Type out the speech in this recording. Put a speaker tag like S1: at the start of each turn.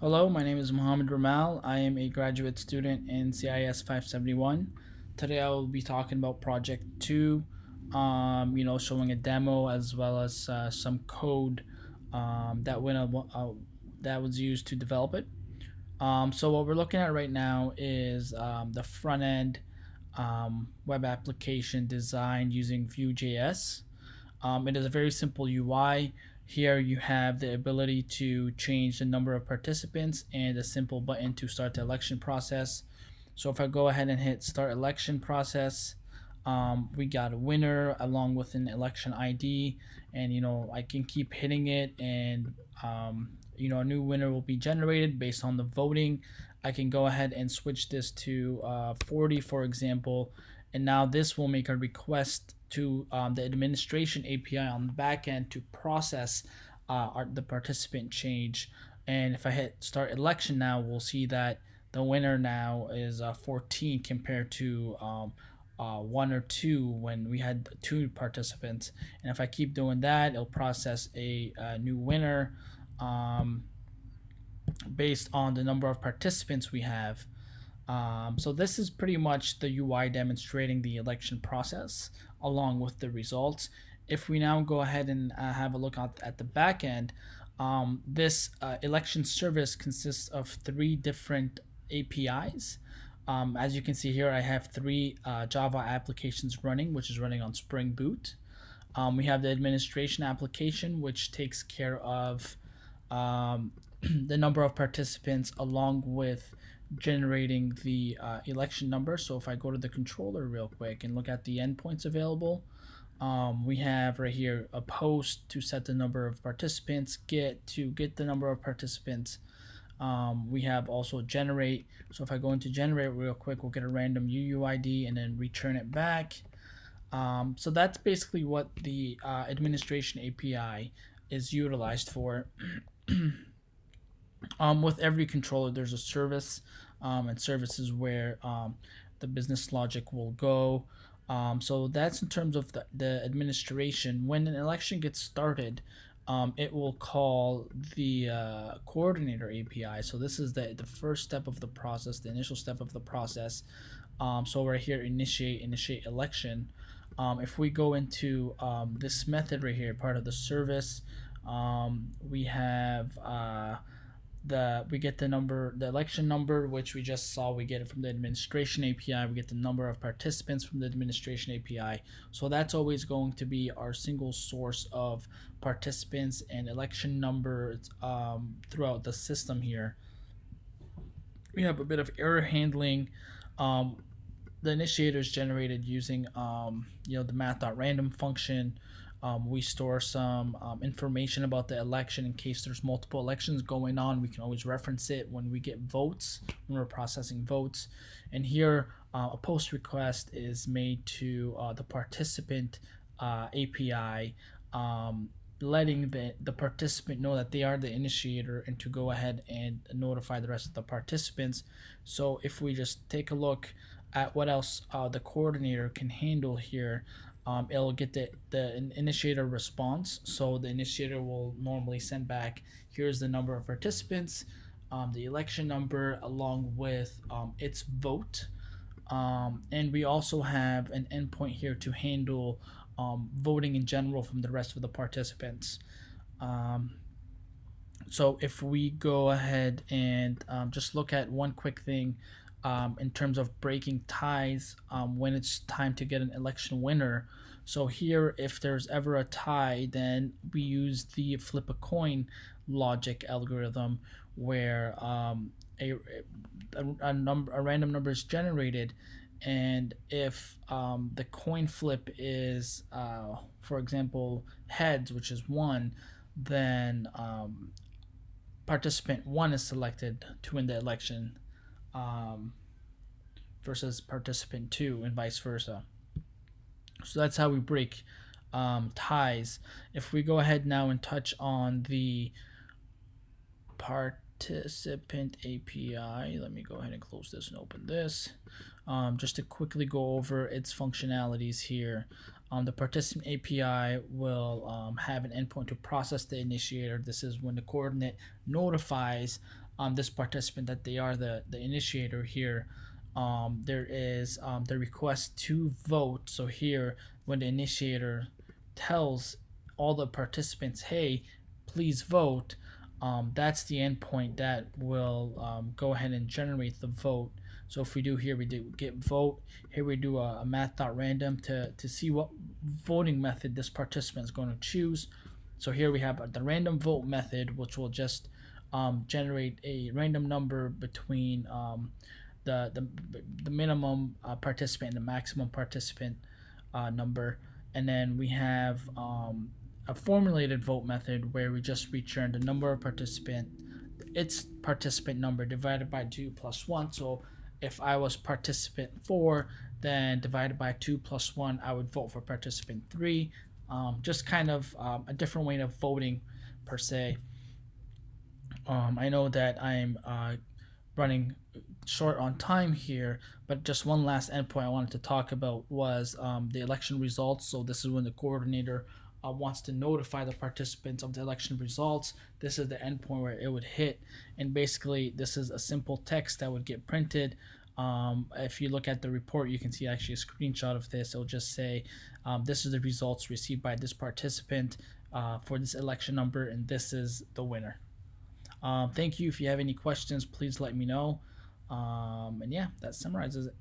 S1: Hello, my name is Mohammed Ramal. I am a graduate student in CIS 571. Today I will be talking about Project 2, showing a demo as well as some code that was used to develop it. So what we're looking at right now is the front end web application designed using Vue.js. It is a very simple UI. Here you have the ability to change the number of participants and a simple button to start the election process. So if I go ahead and hit start election process, we got a winner along with an election ID, and I can keep hitting it, and a new winner will be generated based on the voting. I can go ahead and switch this to 40, for example, and now this will make a request to the administration API on the back end to process the participant change. And if I hit start election now, we'll see that the winner now is 14 compared to 1 or 2 when we had 2 participants. And if I keep doing that, it'll process a new winner um, based on the number of participants we have. So this is pretty much the UI demonstrating the election process along with the results. If we now go ahead and have a look at the back end, this election service consists of 3 different APIs. As you can see here, I have 3 Java applications running, which is running on Spring Boot. We have the administration application, which takes care of um, the number of participants along with generating the election number. So if I go to the controller real quick and look at the endpoints available, we have right here a post to set the number of participants, get to get the number of participants. We have also generate. So if I go into generate real quick, we'll get a random UUID and then return it back. So that's basically what the administration API is utilized for. With every controller, there's a service, and service is where the business logic will go. So that's in terms of the administration. When an election gets started, it will call the coordinator API. So this is the first step of the process, the initial step of the process. So right here, initiate election. If we go into this method right here, part of the service, we have we get the election number, which we just saw. We get it from the administration API. We get the number of participants from the administration API. So that's always going to be our single source of participants and election numbers throughout the system here. We have a bit of error handling. Um, the initiator is generated using the math.random function. We store some information about the election in case there's multiple elections going on. We can always reference it when we get votes, when we're processing votes. And here, a post request is made to the participant API, letting the participant know that they are the initiator and to go ahead and notify the rest of the participants. So if we just take a look at what else the coordinator can handle here, it'll get the initiator response. So the initiator will normally send back, here's the number of participants, the election number, along with its vote. And we also have an endpoint here to handle voting in general from the rest of the participants. Um, so if we go ahead and just look at one quick thing in terms of breaking ties when it's time to get an election winner. So here, if there's ever a tie, then we use the flip a coin logic algorithm where a random number is generated, and if the coin flip is, for example, heads, which is 1, then participant 1 is selected to win the election, um, versus participant 2, and vice versa. So that's how we break ties. If we go ahead now and touch on the participant API, let me go ahead and close this and open this. Just to quickly go over its functionalities here. The participant API will have an endpoint to process the initiator. This is when the coordinate notifies this participant that they are the initiator here, there is the request to vote. So here, when the initiator tells all the participants, hey, please vote, that's the endpoint that will go ahead and generate the vote. So if we do here, we do get vote. Here we do a math.random to see what voting method this participant is going to choose. So here we have the random vote method, which will just generate a random number between the, the minimum participant and the maximum participant number. And then we have a formulated vote method where we just return the number of participant, its participant number divided by 2 plus 1. So if I was participant 4, then divided by 2 plus 1, I would vote for participant 3. Just kind of a different way of voting per se. I know that I'm running short on time here, but just one last endpoint I wanted to talk about was the election results. So this is when the coordinator wants to notify the participants of the election results. This is the endpoint where it would hit, and basically this is a simple text that would get printed. If you look at the report, you can see actually a screenshot of this. It'll just say, this is the results received by this participant for this election number, and this is the winner. Thank you. If you have any questions, please let me know. And yeah, that summarizes it.